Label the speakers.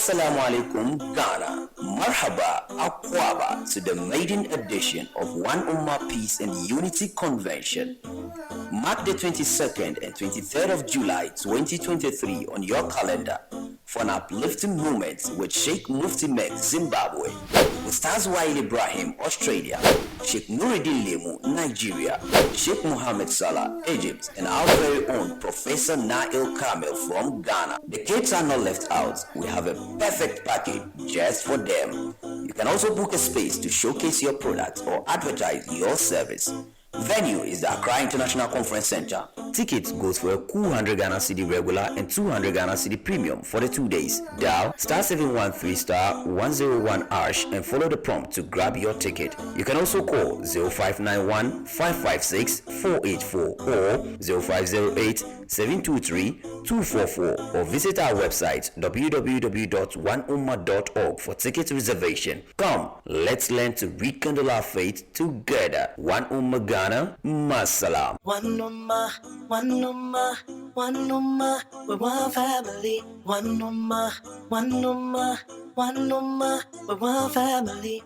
Speaker 1: Assalamu alaikum Ghana. Marhaba Akwaba to the maiden edition of One Ummah Peace and Unity Convention. Mark the 22nd and 23rd of July 2023 on your calendar for an uplifting moment with Sheikh MuftiMenk, Zimbabwe, Ustaz Wail Ibrahim, Australia, Sheikh Nuruddin Lemu, Nigeria, Sheikh Mohammed Salah, Egypt, and our very own Professor Nail Kamil from Ghana. The kids are not left out. We have a perfect package just for them. You can also book a space to showcase your product or advertise your service. Venue is the Accra International Conference Center. Tickets goes for a cool 100 Ghana Cedi regular and 200 Ghana Cedi premium for the 2 days. Dial *713*101# and follow the prompt to grab your ticket. You can also call 0591 556 484 or 0508 723 244 or visit our website www.1ummah.org for ticket reservation. Come, let's learn to rekindle our faith together. One Ummah Ghana, Masalam.
Speaker 2: One Ummah, One Ummah, One Ummah, we're one family. One Ummah, One Ummah, One Ummah, we're one family.